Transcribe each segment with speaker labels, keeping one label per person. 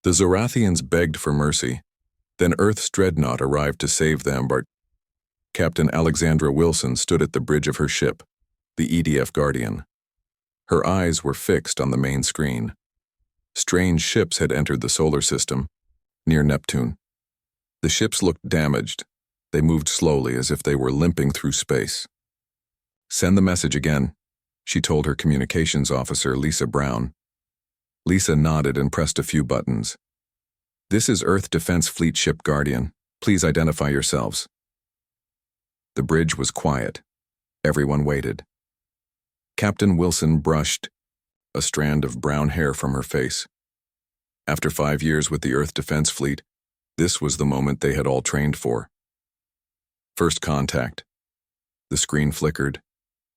Speaker 1: The Zorathians begged for mercy. Then Earth's Dreadnought arrived to save them, but Captain Alexandra Wilson stood at the bridge of her ship, the EDF Guardian. Her eyes were fixed on the main screen. Strange ships had entered the solar system, near Neptune. The ships looked damaged. They moved slowly as if they were limping through space. "Send the message again," she told her communications officer, Lisa Brown. Lisa nodded and pressed a few buttons. "This is Earth Defense Fleet Ship Guardian. Please identify yourselves." The bridge was quiet. Everyone waited. Captain Wilson brushed a strand of brown hair from her face. After 5 years with the Earth Defense Fleet, this was the moment they had all trained for. First contact. The screen flickered.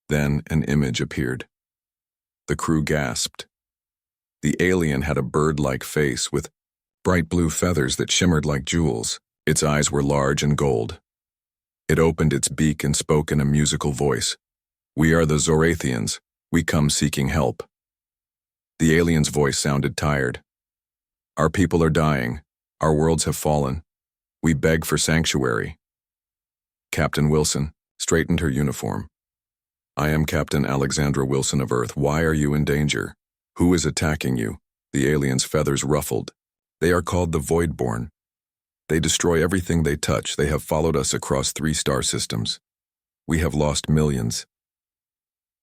Speaker 1: Then an image appeared. The crew gasped. The alien had a bird-like face with bright blue feathers that shimmered like jewels. Its eyes were large and gold. It opened its beak and spoke in a musical voice. "We are the Zorathians. We come seeking help." The alien's voice sounded tired. "Our people are dying. Our worlds have fallen. We beg for sanctuary." Captain Wilson straightened her uniform. "I am Captain Alexandra Wilson of Earth. Why are you in danger? Who is attacking you?" The alien's feathers ruffled. "They are called the Voidborn. They destroy everything they touch. They have followed us across 3 star systems. We have lost millions."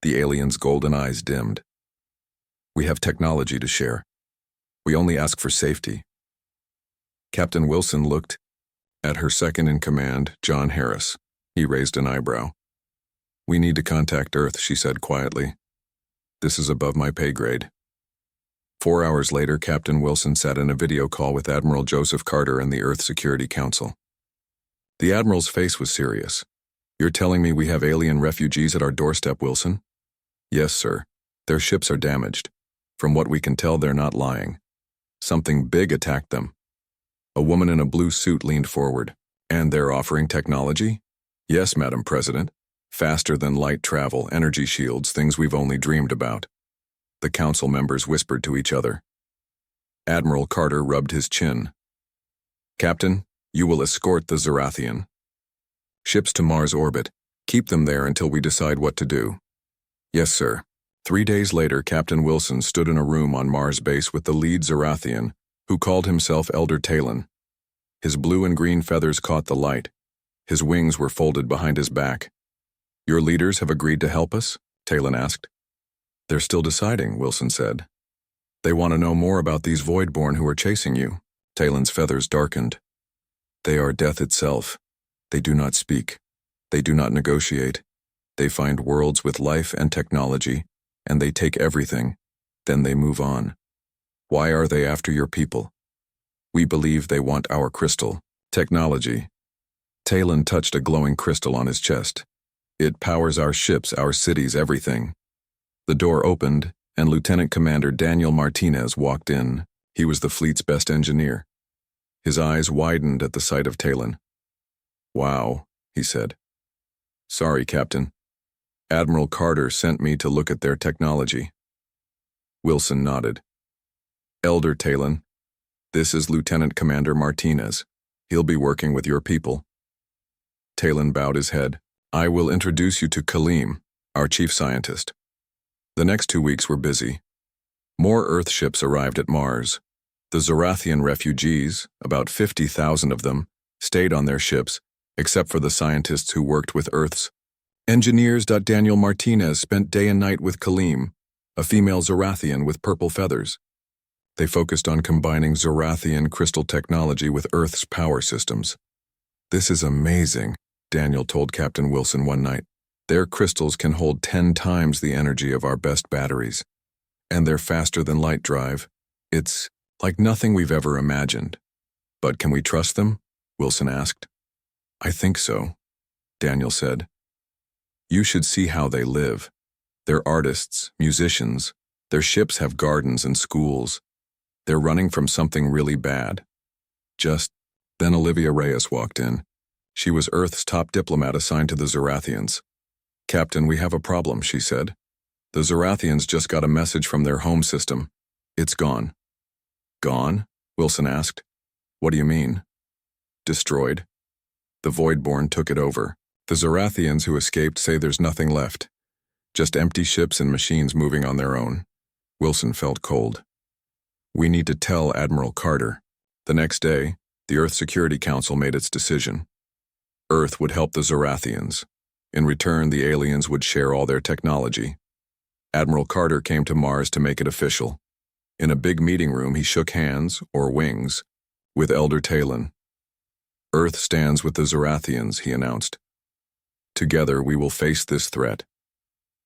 Speaker 1: The alien's golden eyes dimmed. "We have technology to share. We only ask for safety." Captain Wilson looked at her second-in-command, John Harris. He raised an eyebrow. "We need to contact Earth," she said quietly. "This is above my pay grade." 4 hours later, Captain Wilson sat in a video call with Admiral Joseph Carter and the Earth Security Council. The Admiral's face was serious. "You're telling me we have alien refugees at our doorstep, Wilson?" "Yes, sir. Their ships are damaged. From what we can tell, they're not lying. Something big attacked them." A woman in a blue suit leaned forward. "And they're offering technology?" "Yes, Madam President. Faster than light travel, energy shields, things we've only dreamed about." The council members whispered to each other. Admiral Carter rubbed his chin. "Captain, you will escort the Zorathian ships to Mars orbit. Keep them there until we decide what to do." "Yes, sir." 3 days later, Captain Wilson stood in a room on Mars base with the lead Zorathian, who called himself Elder Talon. His blue and green feathers caught the light. His wings were folded behind his back. "Your leaders have agreed to help us?" Talon asked. "They're still deciding," Wilson said. "They want to know more about these Voidborn who are chasing you." Talon's feathers darkened. "They are death itself. They do not speak. They do not negotiate. They find worlds with life and technology, and they take everything. Then they move on. Why are they after your people?" "We believe they want our crystal technology." Talon touched a glowing crystal on his chest. "It powers our ships, our cities, everything." The door opened, and Lieutenant Commander Daniel Martinez walked in. He was the fleet's best engineer. His eyes widened at the sight of Talon. "Wow," he said. "Sorry, Captain. Admiral Carter sent me to look at their technology." Wilson nodded. "Elder Talon, this is Lieutenant Commander Martinez. He'll be working with your people." Talon bowed his head. "I will introduce you to Kaleem, our chief scientist." The next 2 weeks were busy. More Earth ships arrived at Mars. The Zorathian refugees, about 50,000 of them, stayed on their ships, except for the scientists who worked with Earth's engineers. Daniel Martinez spent day and night with Kaleem, a female Zorathian with purple feathers. They focused on combining Zorathian crystal technology with Earth's power systems. "This is amazing," Daniel told Captain Wilson one night. "Their crystals can hold 10 times the energy of our best batteries. And they're faster than light drive. It's like nothing we've ever imagined." "But can we trust them?" Wilson asked. "I think so," Daniel said. "You should see how they live. They're artists, musicians. Their ships have gardens and schools. They're running from something really bad." Then Olivia Reyes walked in. She was Earth's top diplomat assigned to the Zorathians. "Captain, we have a problem," she said. "The Zorathians just got a message from their home system. It's gone." "Gone?" Wilson asked. What do you mean? Destroyed. The Voidborn took it over. The Zorathians who escaped say there's nothing left. Just empty ships and machines moving on their own. Wilson felt cold. We need to tell Admiral Carter. The next day, the Earth Security Council made its decision. Earth would help the Zorathians. In return, the aliens would share all their technology. Admiral Carter came to Mars to make it official. In a big meeting room, he shook hands, or wings, with Elder Talon. Earth stands with the Zorathians, he announced. Together, we will face this threat.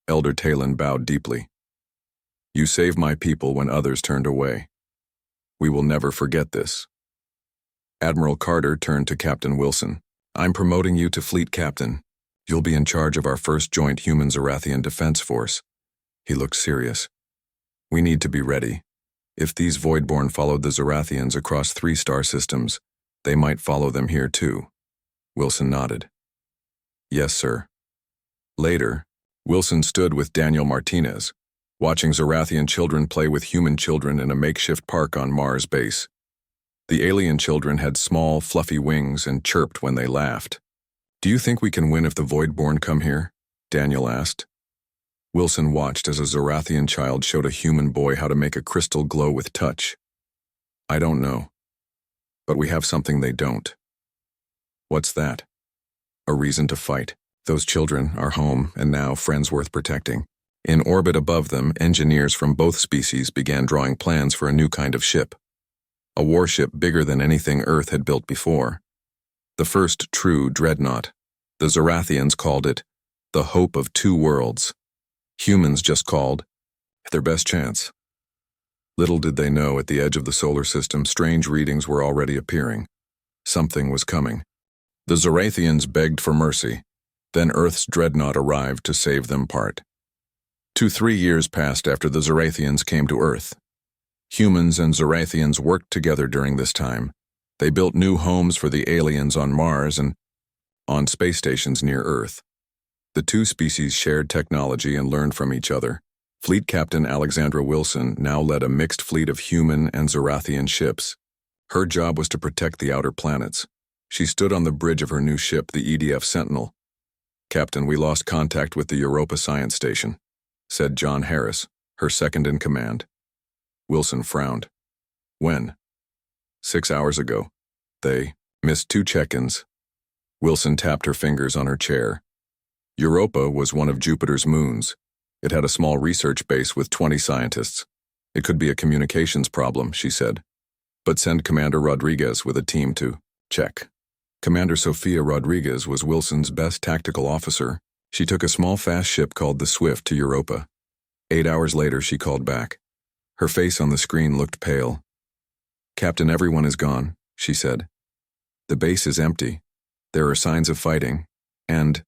Speaker 1: Elder Talon bowed deeply. You saved my people when others turned away. We will never forget this. Admiral Carter turned to Captain Wilson. I'm promoting you to Fleet Captain. You'll be in charge of our first joint human-Zorathian defense force. He looked serious. We need to be ready. If these Voidborn followed the Zorathians across 3 star systems, they might follow them here too. Wilson nodded. Yes, sir. Later, Wilson stood with Daniel Martinez, watching Zorathian children play with human children in a makeshift park on Mars base. The alien children had small, fluffy wings and chirped when they laughed. Do you think we can win if the Voidborn come here? Daniel asked. Wilson watched as a Zorathian child showed a human boy how to make a crystal glow with touch. I don't know. But we have something they don't. What's that? A reason to fight. Those children are home and now friends worth protecting. In orbit above them, engineers from both species began drawing plans for a new kind of ship. A warship bigger than anything Earth had built before. The first true Dreadnought. The Zorathians called it the Hope of Two Worlds. Humans just called their best chance. Little did they know, at the edge of the solar system, strange readings were already appearing. Something was coming. The Zorathians begged for mercy. Then Earth's Dreadnought arrived to save them part. 2-3 years passed after the Zorathians came to Earth. Humans and Zorathians worked together during this time. They built new homes for the aliens on Mars and on space stations near Earth. The two species shared technology and learned from each other. Fleet Captain Alexandra Wilson now led a mixed fleet of human and Zorathian ships. Her job was to protect the outer planets. She stood on the bridge of her new ship, the EDF Sentinel. Captain, we lost contact with the Europa Science Station, said John Harris, her second in command. Wilson frowned. When? 6 hours ago. They missed 2 check-ins. Wilson tapped her fingers on her chair. Europa was one of Jupiter's moons. It had a small research base with 20 scientists. It could be a communications problem, she said. But send Commander Rodriguez with a team to check. Commander Sofia Rodriguez was Wilson's best tactical officer. She took a small fast ship called the Swift to Europa. 8 hours later, she called back. Her face on the screen looked pale. Captain, everyone is gone, she said. The base is empty. There are signs of fighting, and...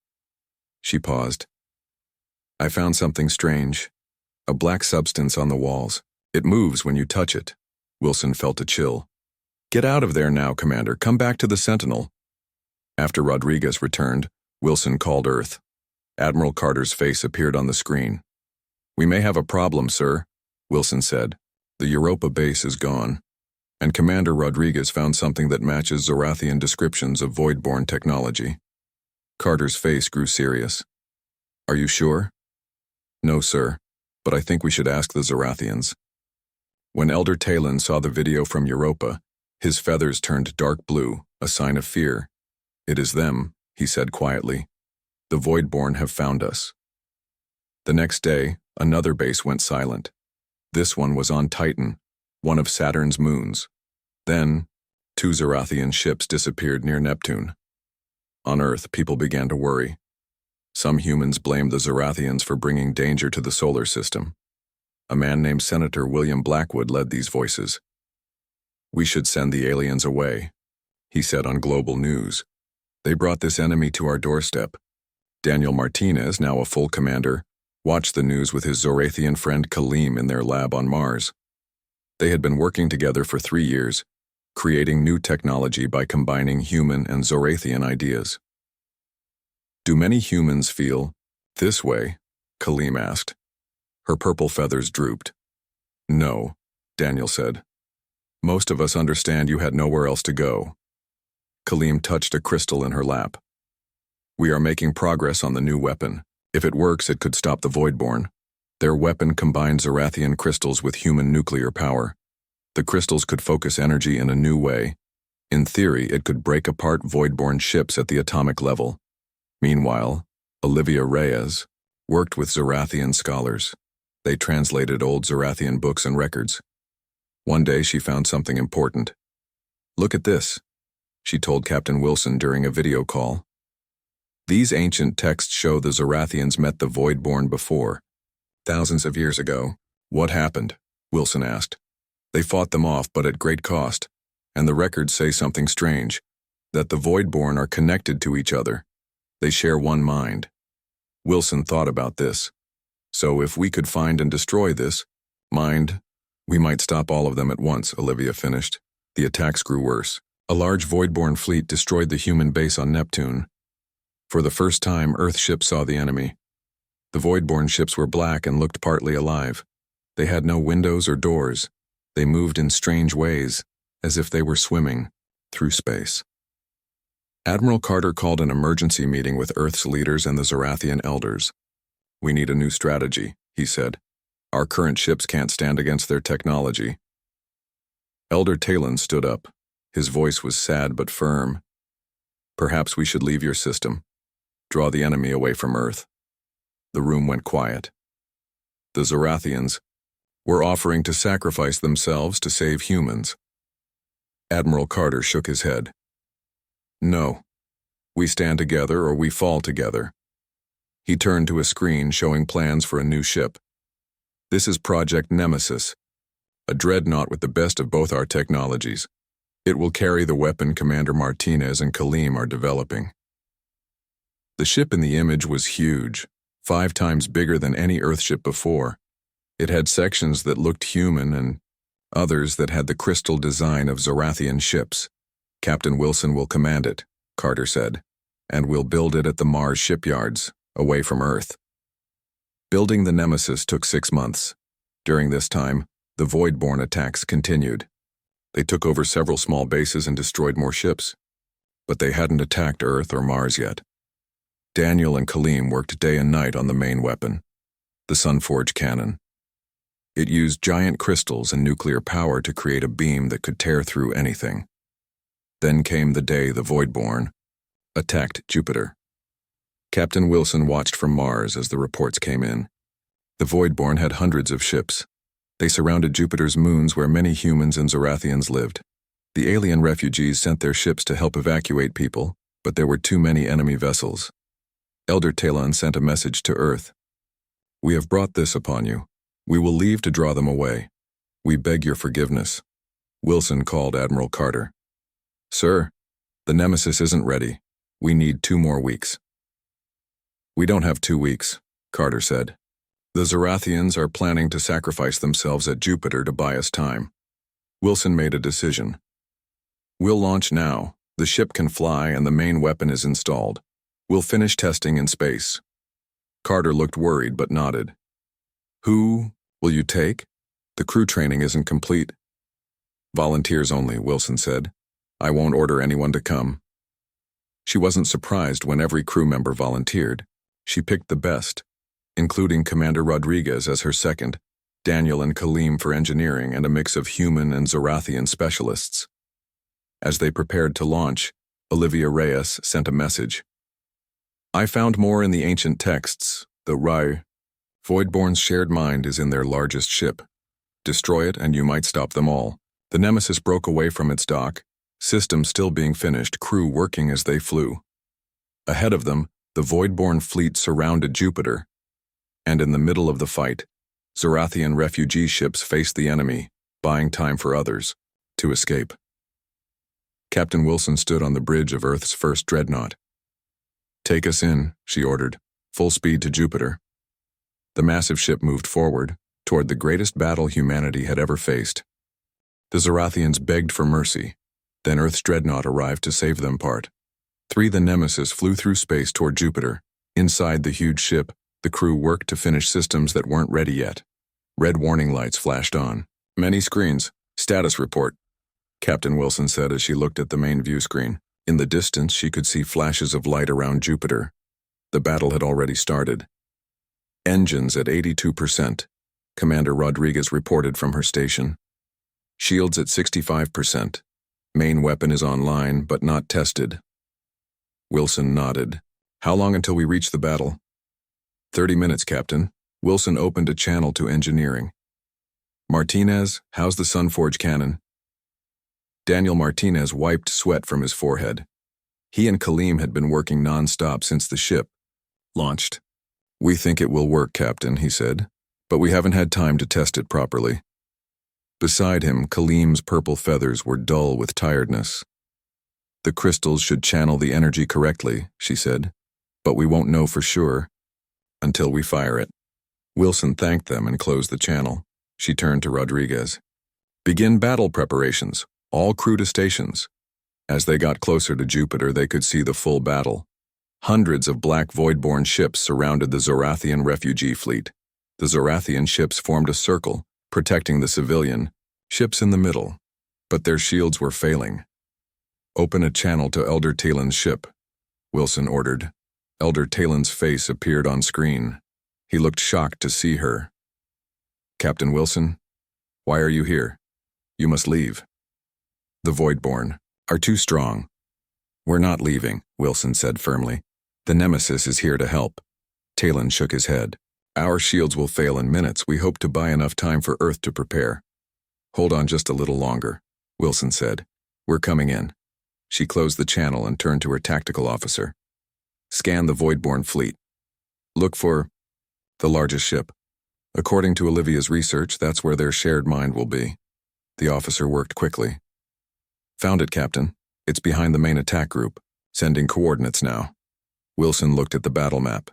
Speaker 1: She paused. I found something strange. A black substance on the walls. It moves when you touch it. Wilson felt a chill. Get out of there now, Commander. Come back to the Sentinel. After Rodriguez returned, Wilson called Earth. Admiral Carter's face appeared on the screen. We may have a problem, sir, Wilson said. The Europa base is gone, and Commander Rodriguez found something that matches Zorathian descriptions of Voidborn technology. Carter's face grew serious. Are you sure? No, sir, but I think we should ask the Zorathians. When Elder Talon saw the video from Europa, his feathers turned dark blue, a sign of fear. It is them, he said quietly. The Voidborn have found us. The next day, another base went silent. This one was on Titan, one of Saturn's moons. Then, 2 Zorathian ships disappeared near Neptune. On Earth, people began to worry. Some humans blamed the Zorathians for bringing danger to the solar system. A man named Senator William Blackwood led these voices. We should send the aliens away, he said on Global News. They brought this enemy to our doorstep. Daniel Martinez, now a full commander, watched the news with his Zorathian friend Kaleem in their lab on Mars. They had been working together for 3 years, creating new technology by combining human and Zorathian ideas. Do many humans feel this way? Kaleem asked. Her purple feathers drooped. No, Daniel said. Most of us understand you had nowhere else to go. Kaleem touched a crystal in her lap. We are making progress on the new weapon. If it works, it could stop the Voidborn. Their weapon combines Zorathian crystals with human nuclear power. The crystals could focus energy in a new way. In theory, it could break apart Voidborn ships at the atomic level. Meanwhile, Olivia Reyes worked with Zorathian scholars. They translated old Zorathian books and records. One day she found something important. "Look at this," she told Captain Wilson during a video call. "These ancient texts show the Zorathians met the Voidborn before. Thousands of years ago." "What happened?" Wilson asked. "They fought them off, but at great cost. And the records say something strange, that the Voidborn are connected to each other. They share one mind." Wilson thought about this. "So if we could find and destroy this mind, we might stop all of them at once," Olivia finished. The attacks grew worse. A large Voidborn fleet destroyed the human base on Neptune. For the first time, Earth ships saw the enemy. The Voidborn ships were black and looked partly alive. They had no windows or doors. They moved in strange ways, as if they were swimming through space. Admiral Carter called an emergency meeting with Earth's leaders and the Zorathian elders. "We need a new strategy," he said. "Our current ships can't stand against their technology." Elder Talon stood up. His voice was sad but firm. "Perhaps we should leave your system. Draw the enemy away from Earth." The room went quiet. The Zorathians were offering to sacrifice themselves to save humans. Admiral Carter shook his head. "No. We stand together or we fall together." He turned to a screen showing plans for a new ship. "This is Project Nemesis, a dreadnought with the best of both our technologies. It will carry the weapon Commander Martinez and Kaleem are developing." The ship in the image was huge, 5 times bigger than any Earthship before. It had sections that looked human and others that had the crystal design of Zorathian ships. "Captain Wilson will command it," Carter said, "and we'll build it at the Mars shipyards, away from Earth." Building the Nemesis took 6 months. During this time, the Voidborn attacks continued. They took over several small bases and destroyed more ships. But they hadn't attacked Earth or Mars yet. Daniel and Kaleem worked day and night on the main weapon, the Sunforge cannon. It used giant crystals and nuclear power to create a beam that could tear through anything. Then came the day the Voidborn attacked Jupiter. Captain Wilson watched from Mars as the reports came in. The Voidborn had hundreds of ships. They surrounded Jupiter's moons where many humans and Zorathians lived. The alien refugees sent their ships to help evacuate people, but there were too many enemy vessels. Elder Talon sent a message to Earth. "We have brought this upon you. We will leave to draw them away. We beg your forgiveness." Wilson called Admiral Carter. "Sir, the Nemesis isn't ready. We need 2 more weeks." "We don't have 2 weeks," Carter said. "The Zorathians are planning to sacrifice themselves at Jupiter to buy us time." Wilson made a decision. "We'll launch now. The ship can fly and the main weapon is installed. We'll finish testing in space." Carter looked worried but nodded. "Who will you take? The crew training isn't complete." "Volunteers only," Wilson said. "I won't order anyone to come." She wasn't surprised when every crew member volunteered. She picked the best, including Commander Rodriguez as her second, Daniel and Kaleem for engineering, and a mix of human and Zorathian specialists. As they prepared to launch, Olivia Reyes sent a message. "I found more in the ancient texts. The Voidborn's shared mind is in their largest ship. Destroy it and you might stop them all." The Nemesis broke away from its dock, systems still being finished, crew working as they flew. Ahead of them, the Voidborn fleet surrounded Jupiter, and in the middle of the fight, Zorathian refugee ships faced the enemy, buying time for others to escape. Captain Wilson stood on the bridge of Earth's first dreadnought. "Take us in," she ordered, "full speed to Jupiter." The massive ship moved forward, toward the greatest battle humanity had ever faced. The Zorathians begged for mercy. Then Earth's dreadnought arrived to save them part. The Nemesis flew through space toward Jupiter. Inside the huge ship, the crew worked to finish systems that weren't ready yet. Red warning lights flashed on. "Many screens. Status report. Captain Wilson said as she looked at the main view screen. In the distance, she could see flashes of light around Jupiter. The battle had already started. Engines at 82%, Commander Rodriguez reported from her station. Shields at 65%. Main weapon is online, but not tested. Wilson nodded. How long until we reach the battle? 30 minutes, Captain. Wilson opened a channel to engineering. Martinez, how's the Sunforge cannon? Daniel Martinez wiped sweat from his forehead. He and Kaleem had been working non-stop since the ship launched. We think it will work, Captain, he said, but we haven't had time to test it properly. Beside him, Kaleem's purple feathers were dull with tiredness. The crystals should channel the energy correctly, she said, but we won't know for sure until we fire it. Wilson thanked them and closed the channel. She turned to Rodriguez. Begin battle preparations. All crew to stations. As they got closer to Jupiter, they could see the full battle. Hundreds of black void-born ships surrounded the Zorathian refugee fleet. The Zorathian ships formed a circle, protecting the civilian ships in the middle, but their shields were failing. Open a channel to Elder Talen's ship, Wilson ordered. Elder Talen's face appeared on screen. He looked shocked to see her. Captain Wilson, why are you here? You must leave. The Voidborn are too strong. We're not leaving, Wilson said firmly. The Nemesis is here to help. Talen shook his head. Our shields will fail in minutes. We hope to buy enough time for Earth to prepare. Hold on just a little longer, Wilson said. We're coming in. She closed the channel and turned to her tactical officer. Scan the Voidborn fleet. Look for the largest ship. According to Olivia's research, that's where their shared mind will be. The officer worked quickly. Found it, Captain. It's behind the main attack group. Sending coordinates now. Wilson looked at the battle map.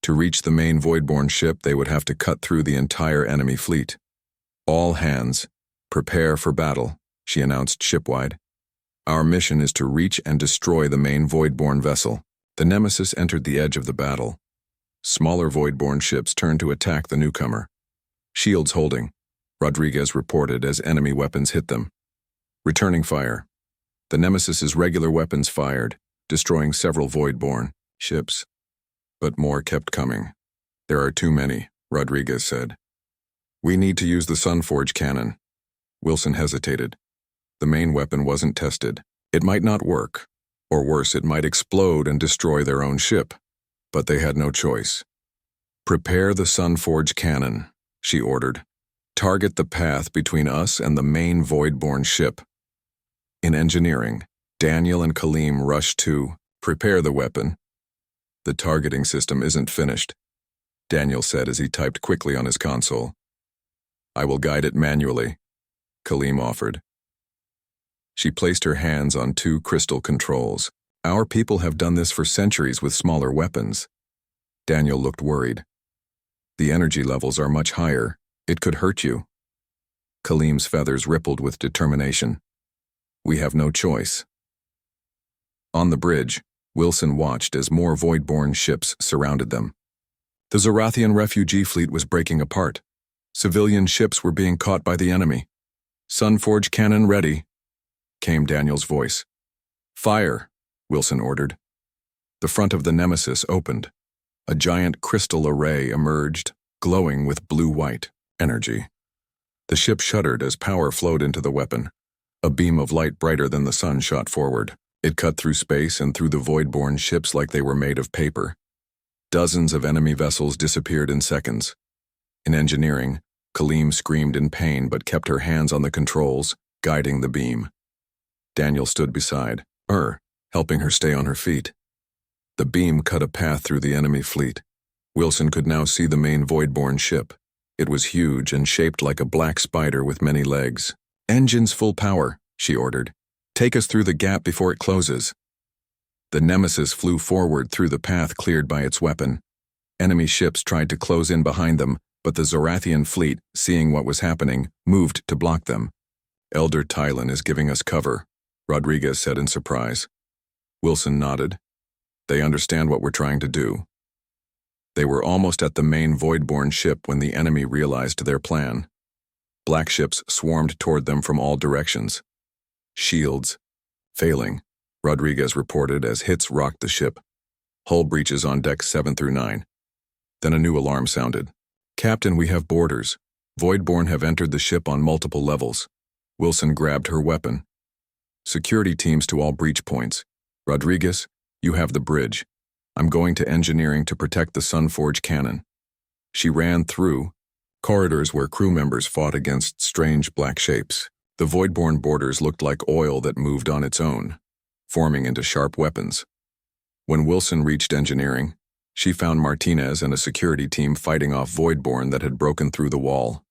Speaker 1: To reach the main Voidborn ship, they would have to cut through the entire enemy fleet. All hands, prepare for battle, she announced shipwide. Our mission is to reach and destroy the main Voidborn vessel. The Nemesis entered the edge of the battle. Smaller Voidborn ships turned to attack the newcomer. Shields holding, Rodriguez reported as enemy weapons hit them. Returning fire. The Nemesis's regular weapons fired, destroying several Voidborn ships. But more kept coming. There are too many, Rodriguez said. We need to use the Sunforge cannon. Wilson hesitated. The main weapon wasn't tested. It might not work. Or worse, it might explode and destroy their own ship. But they had no choice. Prepare the Sunforge cannon, she ordered. Target the path between us and the main Voidborn ship. In engineering, Daniel and Kaleem rushed to prepare the weapon. The targeting system isn't finished, Daniel said as he typed quickly on his console. I will guide it manually, Kaleem offered. She placed her hands on two crystal controls. Our people have done this for centuries with smaller weapons. Daniel looked worried. The energy levels are much higher. It could hurt you. Kaleem's feathers rippled with determination. We have no choice. On the bridge, Wilson watched as more Voidborn ships surrounded them. The Zorathian refugee fleet was breaking apart. Civilian ships were being caught by the enemy. Sunforge cannon ready, came Daniel's voice. Fire, Wilson ordered. The front of the Nemesis opened. A giant crystal array emerged, glowing with blue-white energy. The ship shuddered as power flowed into the weapon. A beam of light brighter than the sun shot forward. It cut through space and through the Voidborn ships like they were made of paper. Dozens of enemy vessels disappeared in seconds. In engineering, Kaleem screamed in pain but kept her hands on the controls, guiding the beam. Daniel stood beside her, helping her stay on her feet. The beam cut a path through the enemy fleet. Wilson could now see the main Voidborn ship. It was huge and shaped like a black spider with many legs. Engines full power, she ordered. Take us through the gap before it closes. The Nemesis flew forward through the path cleared by its weapon. Enemy ships tried to close in behind them, but the Zorathian fleet, seeing what was happening, moved to block them. Elder Talen is giving us cover, Rodriguez said in surprise. Wilson nodded. They understand what we're trying to do. They were almost at the main Voidborn ship when the enemy realized their plan. Black ships swarmed toward them from all directions. Shields. Failing, Rodriguez reported as hits rocked the ship. Hull breaches on decks 7 through 9. Then a new alarm sounded. Captain, we have boarders. Voidborn have entered the ship on multiple levels. Wilson grabbed her weapon. Security teams to all breach points. Rodriguez, you have the bridge. I'm going to engineering to protect the Sunforge cannon. She ran through corridors where crew members fought against strange black shapes. The Voidborn boarders looked like oil that moved on its own, forming into sharp weapons. When Wilson reached engineering, she found Martinez and a security team fighting off Voidborn that had broken through the wall.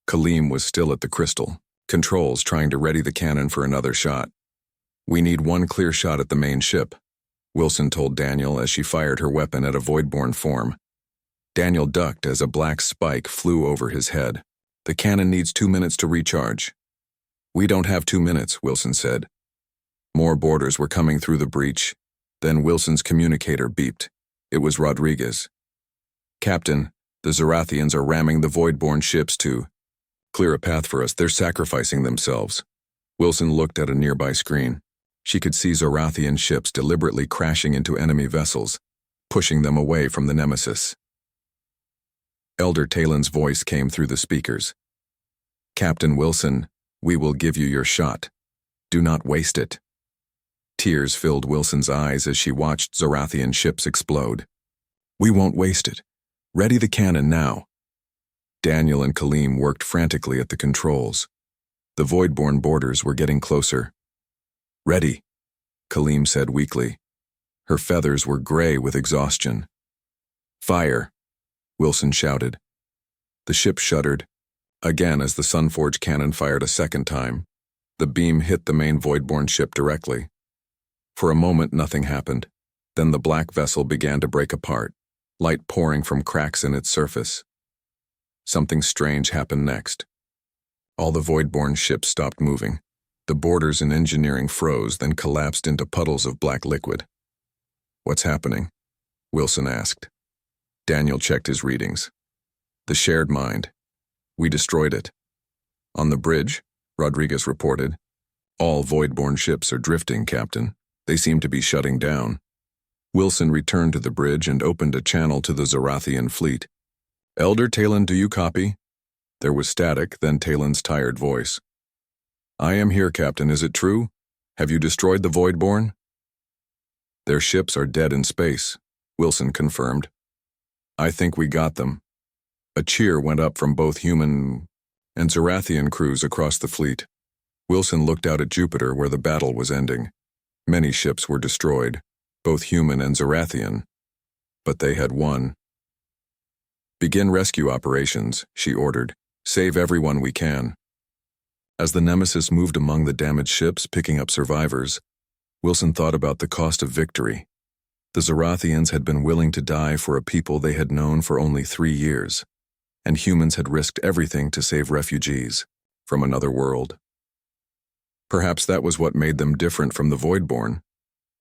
Speaker 1: Kaleem was still at the crystal, controls trying to ready the cannon for another shot. We need one clear shot at the main ship, Wilson told Daniel as she fired her weapon at a Voidborn form. Daniel ducked as a black spike flew over his head. The cannon needs 2 minutes to recharge. We don't have 2 minutes, Wilson said. More boarders were coming through the breach. Then Wilson's communicator beeped. It was Rodriguez. Captain, the Zorathians are ramming the Voidborn ships to clear a path for us. They're sacrificing themselves. Wilson looked at a nearby screen. She could see Zorathian ships deliberately crashing into enemy vessels, pushing them away from the Nemesis. Elder Talen's voice came through the speakers. Captain Wilson, we will give you your shot. Do not waste it. Tears filled Wilson's eyes as she watched Zorathian ships explode. We won't waste it. Ready the cannon now. Daniel and Kaleem worked frantically at the controls. The Voidborn boarders were getting closer. Ready, Kaleem said weakly. Her feathers were gray with exhaustion. Fire, Wilson shouted. The ship shuddered. Again, as the Sunforge cannon fired a second time, the beam hit the main Voidborn ship directly. For a moment, nothing happened. Then the black vessel began to break apart, light pouring from cracks in its surface. Something strange happened next. All the Voidborn ships stopped moving. The boarders and engineering froze, then collapsed into puddles of black liquid. What's happening? Wilson asked. Daniel checked his readings. The shared mind. We destroyed it. On the bridge, Rodriguez reported. All Voidborn ships are drifting, Captain. They seem to be shutting down. Wilson returned to the bridge and opened a channel to the Zorathian fleet. Elder Talen, do you copy? There was static, then Talen's tired voice. I am here, Captain. Is it true? Have you destroyed the Voidborn? Their ships are dead in space, Wilson confirmed. I think we got them. A cheer went up from both human and Zorathian crews across the fleet. Wilson looked out at Jupiter where the battle was ending. Many ships were destroyed, both human and Zorathian. But they had won. Begin rescue operations, she ordered. Save everyone we can. As the Nemesis moved among the damaged ships, picking up survivors, Wilson thought about the cost of victory. The Zorathians had been willing to die for a people they had known for only 3 years, and humans had risked everything to save refugees from another world. Perhaps that was what made them different from the Voidborn.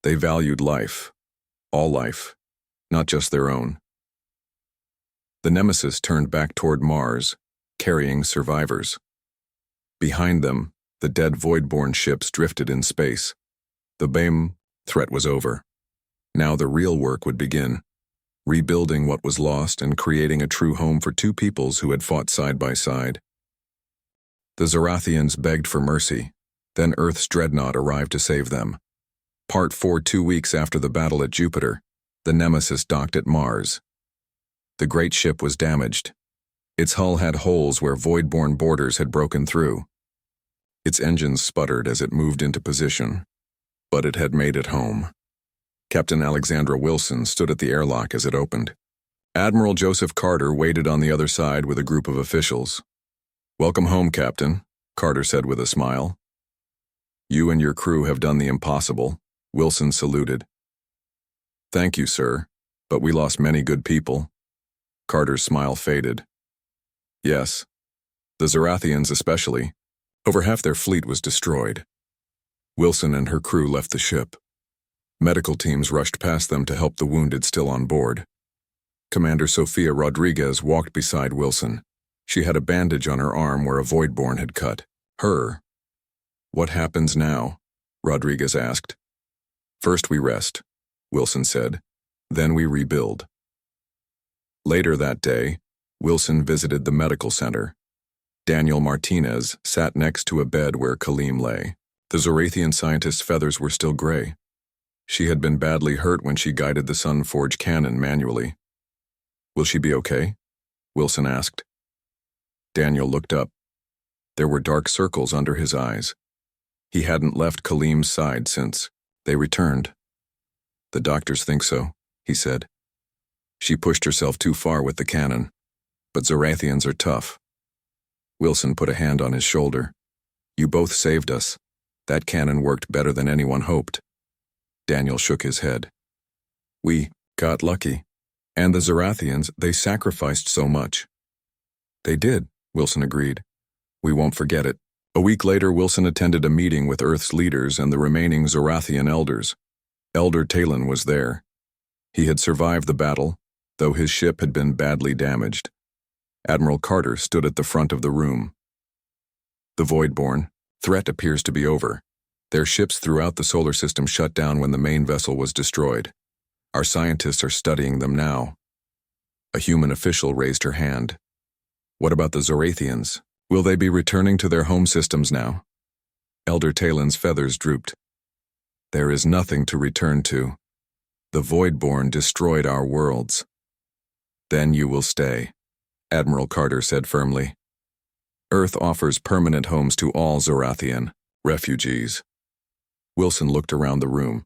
Speaker 1: They valued life, all life, not just their own. The Nemesis turned back toward Mars, carrying survivors. Behind them, the dead Voidborn ships drifted in space. The BAME threat was over. Now the real work would begin, rebuilding what was lost and creating a true home for two peoples who had fought side by side. The Zorathians begged for mercy, then Earth's Dreadnought arrived to save them. Part 4. 2 weeks after the battle at Jupiter, the Nemesis docked at Mars. The great ship was damaged. Its hull had holes where Voidborn boarders had broken through. Its engines sputtered as it moved into position, but it had made it home. Captain Alexandra Wilson stood at the airlock as it opened. Admiral Joseph Carter waited on the other side with a group of officials. Welcome home, Captain, Carter said with a smile. You and your crew have done the impossible, Wilson saluted. Thank you, sir, but we lost many good people. Carter's smile faded. Yes, the Zorathians especially. Over half their fleet was destroyed. Wilson and her crew left the ship. Medical teams rushed past them to help the wounded still on board. Commander Sofia Rodriguez walked beside Wilson. She had a bandage on her arm where a Voidborn had cut her. What happens now? Rodriguez asked. First we rest, Wilson said. Then we rebuild. Later that day, Wilson visited the medical center. Daniel Martinez sat next to a bed where Kaleem lay. The Zorathian scientist's feathers were still gray. She had been badly hurt when she guided the Sun-forged cannon manually. Will she be okay? Wilson asked. Daniel looked up. There were dark circles under his eyes. He hadn't left Kaleem's side since they returned. The doctors think so, he said. She pushed herself too far with the cannon, but Zorathians are tough. Wilson put a hand on his shoulder. You both saved us. That cannon worked better than anyone hoped. Daniel shook his head. We got lucky. And the Zorathians, they sacrificed so much. They did, Wilson agreed. We won't forget it. A week later, Wilson attended a meeting with Earth's leaders and the remaining Zorathian elders. Elder Talon was there. He had survived the battle, though his ship had been badly damaged. Admiral Carter stood at the front of the room. The Voidborn threat appears to be over. Their ships throughout the solar system shut down when the main vessel was destroyed. Our scientists are studying them now. A human official raised her hand. What about the Zorathians? Will they be returning to their home systems now? Elder Talon's feathers drooped. There is nothing to return to. The Voidborn destroyed our worlds. Then you will stay, Admiral Carter said firmly. Earth offers permanent homes to all Zorathian refugees. Wilson looked around the room.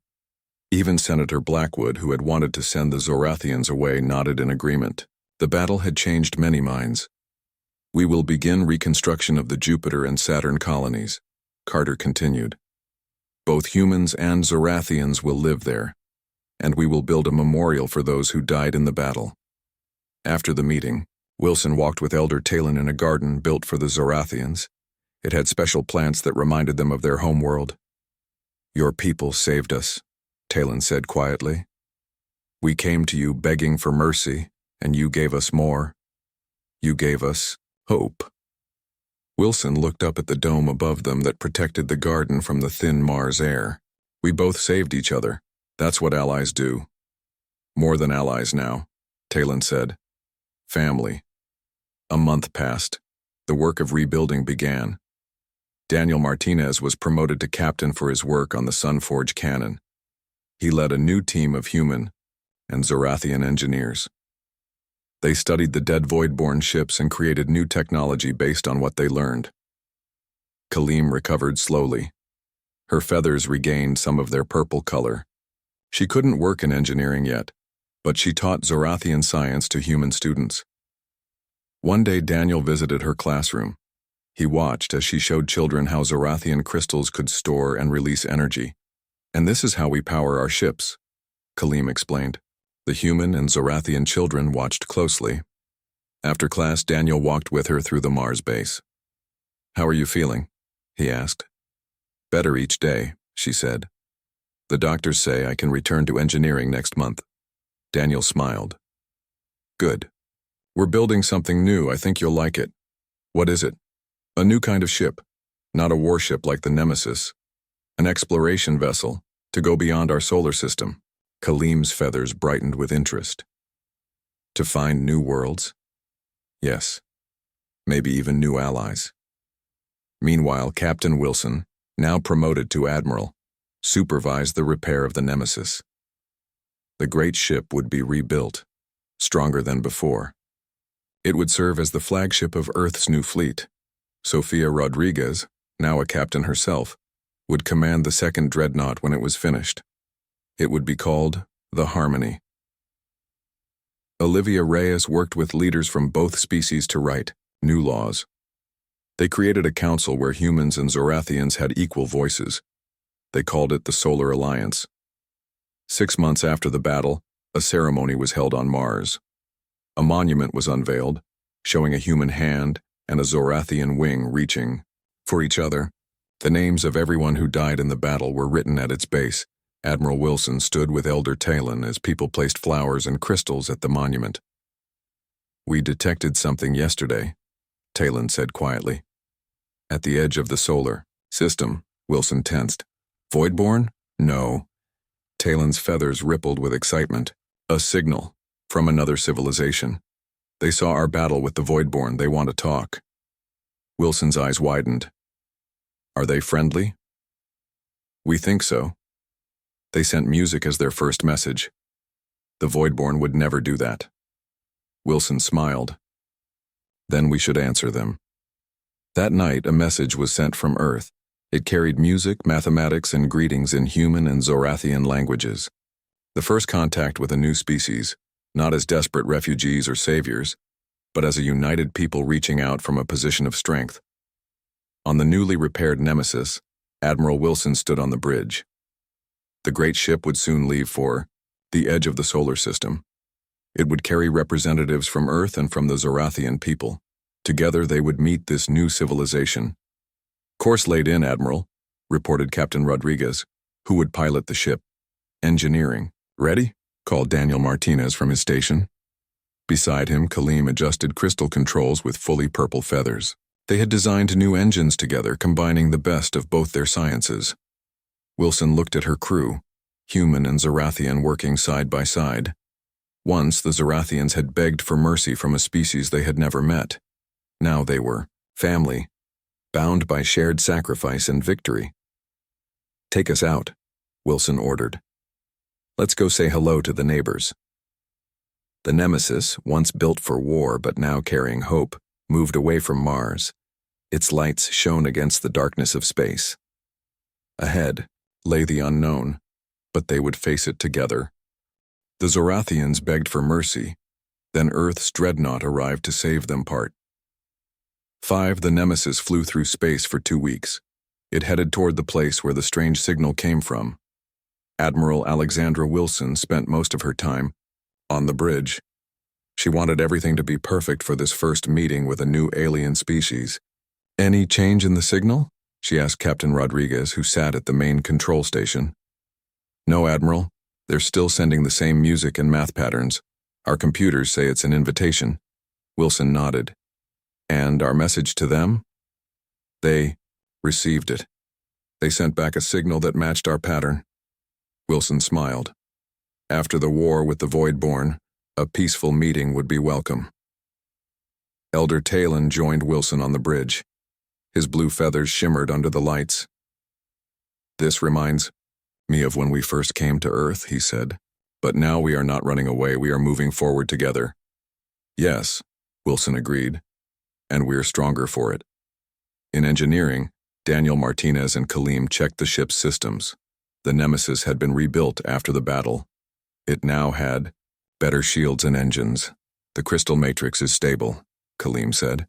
Speaker 1: Even Senator Blackwood, who had wanted to send the Zorathians away, nodded in agreement. The battle had changed many minds. We will begin reconstruction of the Jupiter and Saturn colonies, Carter continued. Both humans and Zorathians will live there, and we will build a memorial for those who died in the battle. After the meeting, Wilson walked with Elder Talon in a garden built for the Zorathians. It had special plants that reminded them of their homeworld. Your people saved us, Talon said quietly. We came to you begging for mercy, and you gave us more. You gave us hope. Wilson looked up at the dome above them that protected the garden from the thin Mars air. We both saved each other. That's what allies do. More than allies now, Talon said. Family. A month passed. The work of rebuilding began. Daniel Martinez was promoted to captain for his work on the Sun-forged cannon. He led a new team of human and Zorathian engineers. They studied the dead Voidborn ships and created new technology based on what they learned. Kaleem recovered slowly. Her feathers regained some of their purple color. She couldn't work in engineering yet, but she taught Zorathian science to human students. One day Daniel visited her classroom. He watched as she showed children how Zorathian crystals could store and release energy. And this is how we power our ships, Kaleem explained. The human and Zorathian children watched closely. After class, Daniel walked with her through the Mars base. How are you feeling? He asked. Better each day, she said. The doctors say I can return to engineering next month. Daniel smiled. Good. We're building something new. I think you'll like it. What is it? A new kind of ship. Not a warship like the Nemesis. An exploration vessel to go beyond our solar system. Kaleem's feathers brightened with interest. To find new worlds? Yes. Maybe even new allies. Meanwhile, Captain Wilson, now promoted to Admiral, supervised the repair of the Nemesis. The great ship would be rebuilt, stronger than before. It would serve as the flagship of Earth's new fleet. Sofia Rodriguez, now a captain herself, would command the second Dreadnought when it was finished. It would be called the Harmony. Olivia Reyes worked with leaders from both species to write new laws. They created a council where humans and Zorathians had equal voices. They called it the Solar Alliance. 6 months after the battle, a ceremony was held on Mars. A monument was unveiled, showing a human hand and a Zorathian wing reaching for each other. The names of everyone who died in the battle were written at its base. Admiral Wilson stood with Elder Talon as people placed flowers and crystals at the monument. We detected something yesterday, Talon said quietly. At the edge of the solar system, Wilson tensed. Voidborn? No. Talon's feathers rippled with excitement. A signal. From another civilization. They saw our battle with the Voidborn. They want to talk. Wilson's eyes widened. Are they friendly? We think so. They sent music as their first message. The Voidborn would never do that. Wilson smiled. Then we should answer them. That night, a message was sent from Earth. It carried music, mathematics, and greetings in human and Zorathian languages. The first contact with a new species, not as desperate refugees or saviors, but as a united people reaching out from a position of strength. On the newly repaired Nemesis, Admiral Wilson stood on the bridge. The great ship would soon leave for the edge of the solar system. It would carry representatives from Earth and from the Zorathian people. Together they would meet this new civilization. Course laid in, Admiral, reported Captain Rodriguez, who would pilot the ship. Engineering. Ready? Called Daniel Martinez from his station. Beside him, Kaleem adjusted crystal controls with fully purple feathers. They had designed new engines together, combining the best of both their sciences. Wilson looked at her crew, human and Zorathian working side by side. Once, the Zorathians had begged for mercy from a species they had never met. Now they were family, bound by shared sacrifice and victory. Take us out, Wilson ordered. Let's go say hello to the neighbors. The Nemesis, once built for war but now carrying hope, moved away from Mars. Its lights shone against the darkness of space. Ahead lay the unknown, but they would face it together. The Zorathians begged for mercy. Then Earth's Dreadnought arrived to save them part. The Nemesis flew through space for 2 weeks. It headed toward the place where the strange signal came from. Admiral Alexandra Wilson spent most of her time on the bridge. She wanted everything to be perfect for this first meeting with a new alien species. Any change in the signal? She asked Captain Rodriguez, who sat at the main control station. No, Admiral. They're still sending the same music and math patterns. Our computers say it's an invitation. Wilson nodded. And our message to them? They received it. They sent back a signal that matched our pattern. Wilson smiled. After the war with the Voidborn, a peaceful meeting would be welcome. Elder Talon joined Wilson on the bridge. His blue feathers shimmered under the lights. This reminds me of when we first came to Earth, he said. But now we are not running away, we are moving forward together. Yes, Wilson agreed. And we're stronger for it. In engineering, Daniel Martinez and Kaleem checked the ship's systems. The Nemesis had been rebuilt after the battle. It now had better shields and engines. The crystal matrix is stable, Kaleem said.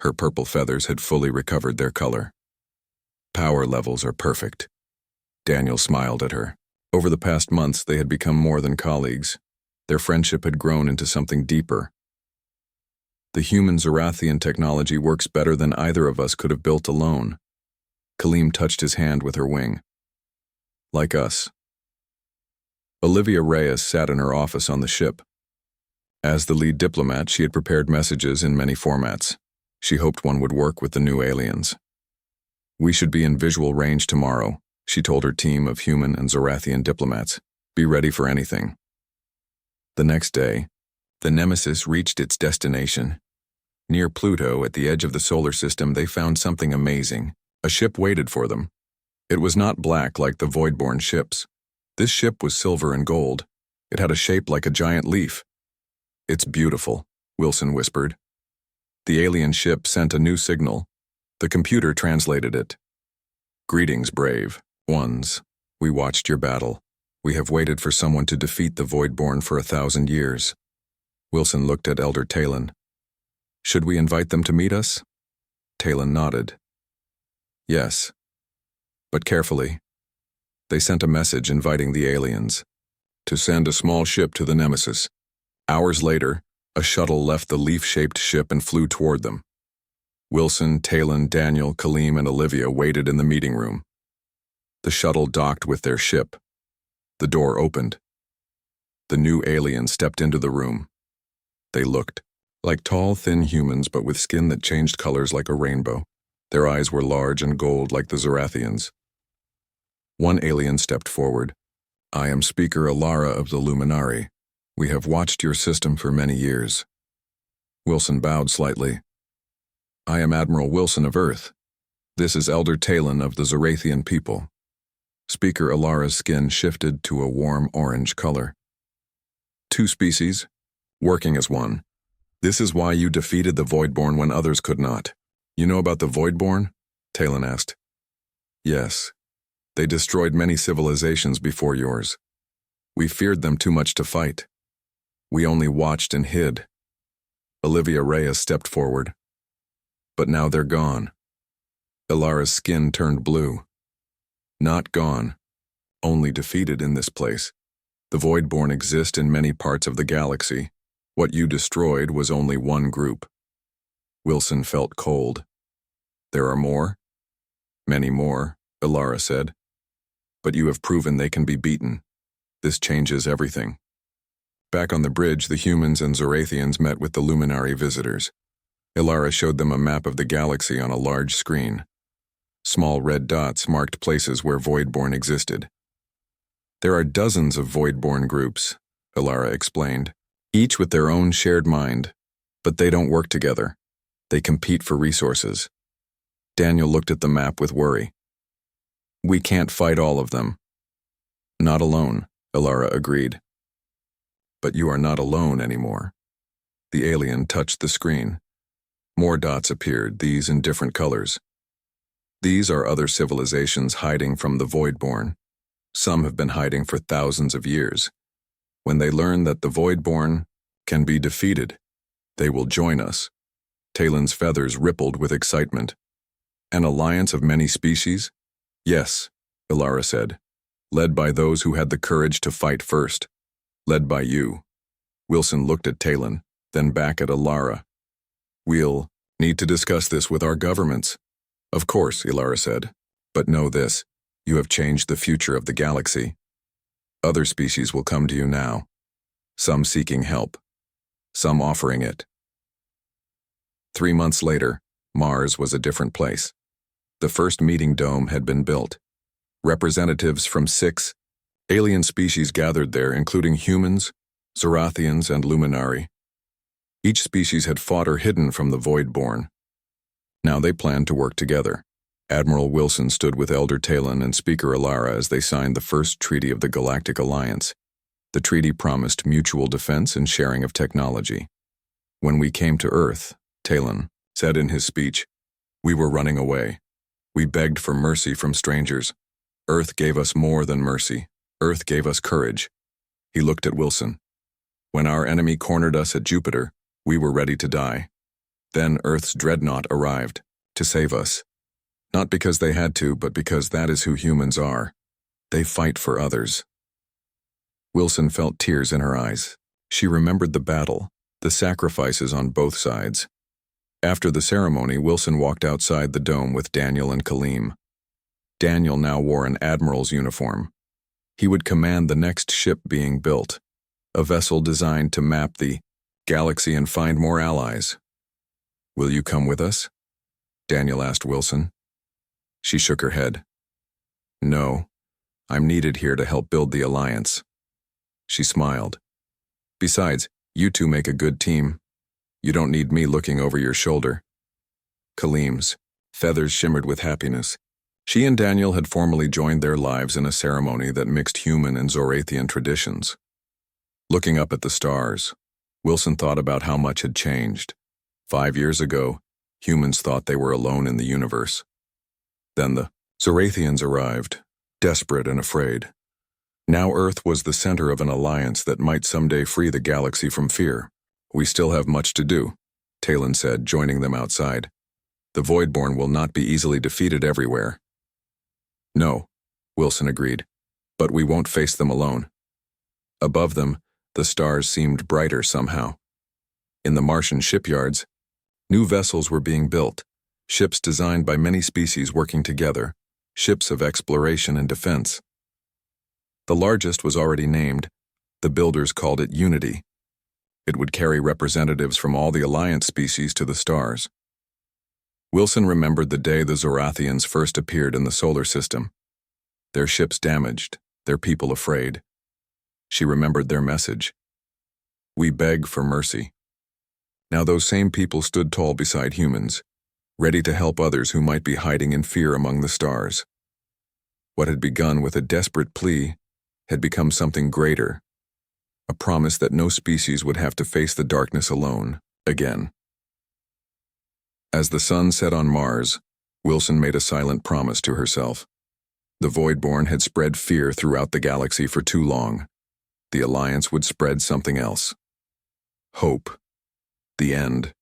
Speaker 1: Her purple feathers had fully recovered their color. Power levels are perfect. Daniel smiled at her. Over the past months, they had become more than colleagues. Their friendship had grown into something deeper. The human Zorathian technology works better than either of us could have built alone. Kaleem touched his hand with her wing. Like us. Olivia Reyes sat in her office on the ship. As the lead diplomat, she had prepared messages in many formats. She hoped one would work with the new aliens. We should be in visual range tomorrow, she told her team of human and Zorathian diplomats. Be ready for anything. The next day, the Nemesis reached its destination. Near Pluto, at the edge of the solar system, they found something amazing. A ship waited for them. It was not black like the Voidborn ships. This ship was silver and gold. It had a shape like a giant leaf. It's beautiful, Wilson whispered. The alien ship sent a new signal. The computer translated it. Greetings, brave ones. We watched your battle. We have waited for someone to defeat the Voidborn for 1,000 years. Wilson looked at Elder Talon. Should we invite them to meet us? Talon nodded. Yes. But carefully. They sent a message inviting the aliens to send a small ship to the Nemesis. Hours later, a shuttle left the leaf-shaped ship and flew toward them. Wilson, Talon, Daniel, Kaleem, and Olivia waited in the meeting room. The shuttle docked with their ship. The door opened. The new aliens stepped into the room. They looked like tall, thin humans, but with skin that changed colors like a rainbow. Their eyes were large and gold like the Zorathians. One alien stepped forward. "I am Speaker Alara of the Luminari. We have watched your system for many years." Wilson bowed slightly. "I am Admiral Wilson of Earth. This is Elder Talon of the Zorathian people." Speaker Alara's skin shifted to a warm orange color. "Two species, working as one. This is why you defeated the Voidborn when others could not." "You know about the Voidborn?" Talon asked. "Yes. They destroyed many civilizations before yours. We feared them too much to fight. We only watched and hid." Olivia Reyes stepped forward. "But now they're gone." Alara's skin turned blue. "Not gone. Only defeated in this place. The Voidborn exist in many parts of the galaxy. What you destroyed was only one group." Wilson felt cold. "There are more?" "Many more," Alara said. "But you have proven they can be beaten. This changes everything." Back on the bridge, the humans and Zorathians met with the Luminary visitors. Alara showed them a map of the galaxy on a large screen. Small red dots marked places where Voidborn existed. "There are dozens of Voidborn groups," Alara explained, "each with their own shared mind, but they don't work together. They compete for resources." Daniel looked at the map with worry. "We can't fight all of them." "Not alone," Alara agreed. "But you are not alone anymore." The alien touched the screen. More dots appeared, these in different colors. "These are other civilizations hiding from the Voidborn. Some have been hiding for thousands of years. When they learn that the Voidborn can be defeated, they will join us." Talon's feathers rippled with excitement. "An alliance of many species?" "Yes," Alara said. "Led by those who had the courage to fight first. Led by you." Wilson looked at Talon, then back at Alara. "We'll need to discuss this with our governments." "Of course," Alara said. "But know this, you have changed the future of the galaxy. Other species will come to you now. Some seeking help. Some offering it." 3 months later, Mars was a different place. The first meeting dome had been built. Representatives from 6 alien species gathered there, including humans, Zorathians, and Luminari. Each species had fought or hidden from the Voidborn. Now they planned to work together. Admiral Wilson stood with Elder Talon and Speaker Alara as they signed the first treaty of the Galactic Alliance. The treaty promised mutual defense and sharing of technology. "When we came to Earth," Talon said in his speech, "we were running away. We begged for mercy from strangers. Earth gave us more than mercy. Earth gave us courage." He looked at Wilson. "When our enemy cornered us at Jupiter, we were ready to die. Then Earth's Dreadnought arrived to save us. Not because they had to, but because that is who humans are. They fight for others." Wilson felt tears in her eyes. She remembered the battle, the sacrifices on both sides. After the ceremony, Wilson walked outside the dome with Daniel and Kaleem. Daniel now wore an admiral's uniform. He would command the next ship being built, a vessel designed to map the galaxy and find more allies. "Will you come with us?" Daniel asked Wilson. She shook her head. "No, I'm needed here to help build the alliance." She smiled. "Besides, you two make a good team. You don't need me looking over your shoulder." Kaleem's feathers shimmered with happiness. She and Daniel had formally joined their lives in a ceremony that mixed human and Zorathian traditions. Looking up at the stars, Wilson thought about how much had changed. 5 years ago, humans thought they were alone in the universe. Then the Zorathians arrived, desperate and afraid. Now Earth was the center of an alliance that might someday free the galaxy from fear. "We still have much to do," Talon said, joining them outside. "The Voidborn will not be easily defeated everywhere." "No," Wilson agreed, "but we won't face them alone." Above them, the stars seemed brighter somehow. In the Martian shipyards, new vessels were being built, ships designed by many species working together, ships of exploration and defense. The largest was already named. The builders called it Unity. It would carry representatives from all the Alliance species to the stars. Wilson remembered the day the Zorathians first appeared in the solar system. Their ships damaged, their people afraid. She remembered their message. We beg for mercy. Now those same people stood tall beside humans, ready to help others who might be hiding in fear among the stars. What had begun with a desperate plea had become something greater, a promise that no species would have to face the darkness alone, again. As the sun set on Mars, Wilson made a silent promise to herself. The Voidborn had spread fear throughout the galaxy for too long. The Alliance would spread something else. Hope. The end.